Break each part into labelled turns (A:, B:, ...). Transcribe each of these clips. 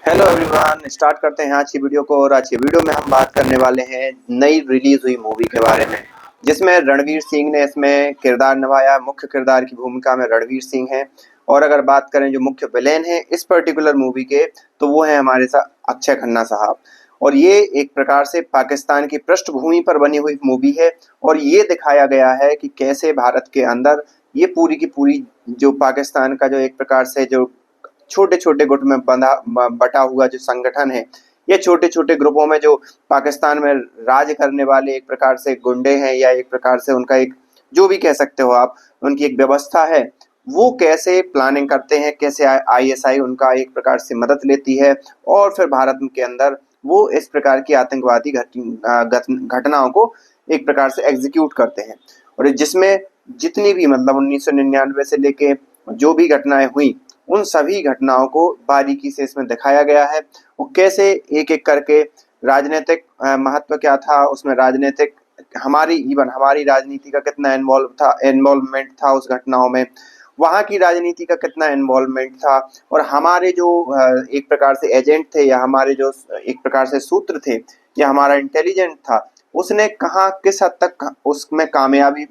A: Hello everyone, start करते हैं आज की वीडियो को। और आज की वीडियो में हम बात करने वाले हैं नई रिलीज हुई मूवी के बारे में, जिसमें रणवीर सिंह ने इसमें किरदार निभाया। मुख्य किरदार की भूमिका में रणवीर सिंह है। और अगर बात करें जो मुख्य विलेन है इस पर्टिकुलर मूवी के, तो वो है हमारे साथ अक्षय खन्ना साहब। और ये एक प्रकार से पाकिस्तान की पृष्ठभूमि पर बनी हुई मूवी है। और ये दिखाया गया है कि कैसे भारत के अंदर ये पूरी की पूरी जो पाकिस्तान का जो एक प्रकार से जो छोटे छोटे गुट में बटा हुआ जो संगठन है, ये छोटे छोटे ग्रुपों में जो पाकिस्तान में राज करने वाले एक प्रकार से गुंडे हैं, या एक प्रकार से उनका एक जो भी कह सकते हो आप, उनकी एक व्यवस्था है। वो कैसे प्लानिंग करते हैं, कैसे आईएसआई उनका एक प्रकार से मदद लेती है, और फिर भारत के अंदर वो इस प्रकार की आतंकवादी घटनाओं को एक प्रकार से एग्जीक्यूट करते हैं। और जिसमें जितनी भी मतलब 1999 से लेके जो भी घटनाएं हुई, उन सभी घटनाओं को बारीकी से इसमें दिखाया गया है। वो कैसे एक एक करके राजनीतिक महत्व क्या था उसमें, राजनीतिक हमारी राजनीति का कितना इन्वॉल्वमेंट था उस घटनाओं में, वहाँ की राजनीति का कितना इन्वॉल्वमेंट था, और हमारे जो एक प्रकार से एजेंट थे, या हमारे जो एक प्रकार से सूत्र थे, या हमारा इंटेलिजेंट था, उसने कहाँ किस हद तक उसमें कामयाबी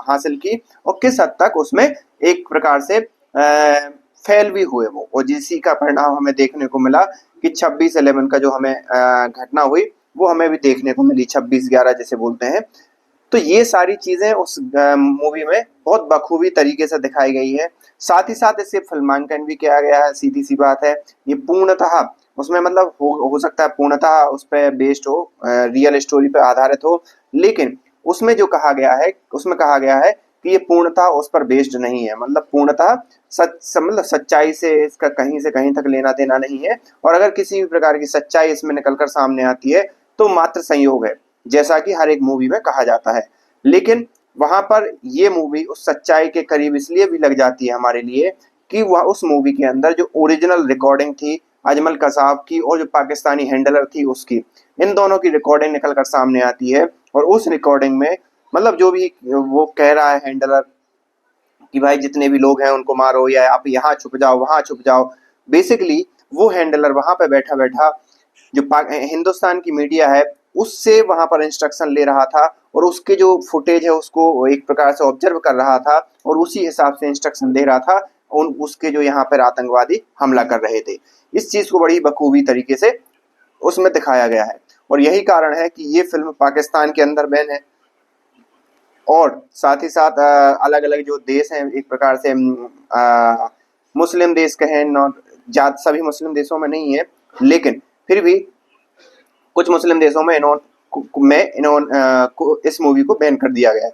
A: हासिल की, और किस हद तक उसमें एक प्रकार से फेल भी हुए वो। और जिसी का परिणाम हमें देखने को मिला कि 26/11 का जो हमें घटना हुई, वो हमें भी देखने को मिली, 26/11 जिसे बोलते हैं। तो ये सारी चीजें उस मूवी में बहुत बखूबी तरीके से दिखाई गई है। साथ ही साथ इसे फिल्मांकन भी किया गया है। सीधी सी बात है, ये पूर्णतः उसमें मतलब हो सकता है पूर्णतः उस पर बेस्ड हो, रियल स्टोरी पर आधारित हो, लेकिन उसमें जो कहा गया है, उसमें कहा गया है कि ये पूर्णतः उस पर बेस्ड नहीं है। मतलब पूर्णतः मतलब सच्चाई से इसका कहीं से कहीं तक लेना देना नहीं है। और अगर किसी भी प्रकार की सच्चाई इसमें निकलकर सामने आती है, तो मात्र संयोग है, जैसा कि हर एक मूवी में कहा जाता है। लेकिन वहां पर ये मूवी उस सच्चाई के करीब इसलिए भी लग जाती है हमारे लिए कि वह उस मूवी के अंदर जो ओरिजिनल रिकॉर्डिंग थी अजमल कसाब की, और जो पाकिस्तानी हैंडलर थी उसकी, इन दोनों की रिकॉर्डिंग निकल कर सामने आती है। और उस रिकॉर्डिंग में मतलब जो भी वो कह रहा है हैंडलर कि भाई जितने भी लोग हैं उनको मारो, या आप यहाँ छुप जाओ वहां छुप जाओ, बेसिकली वो हैंडलर वहां पे बैठा बैठा जो हिंदुस्तान की मीडिया है उससे वहां पर इंस्ट्रक्शन ले रहा था, और उसके जो फुटेज है उसको एक प्रकार से ऑब्जर्व कर रहा था, और उसी हिसाब से इंस्ट्रक्शन दे रहा था उन उसके जो यहाँ पर आतंकवादी हमला कर रहे थे। इस चीज को बड़ी बखूबी तरीके से उसमें दिखाया गया है। और यही कारण है कि ये फिल्म पाकिस्तान के अंदर बैन है। और साथ ही साथ अलग अलग जो देश हैं एक प्रकार से मुस्लिम देश कहें, नॉट ज्यादा सभी मुस्लिम देशों में नहीं है, लेकिन फिर भी कुछ मुस्लिम देशों में इन्होंने को इस मूवी को बैन कर दिया गया है।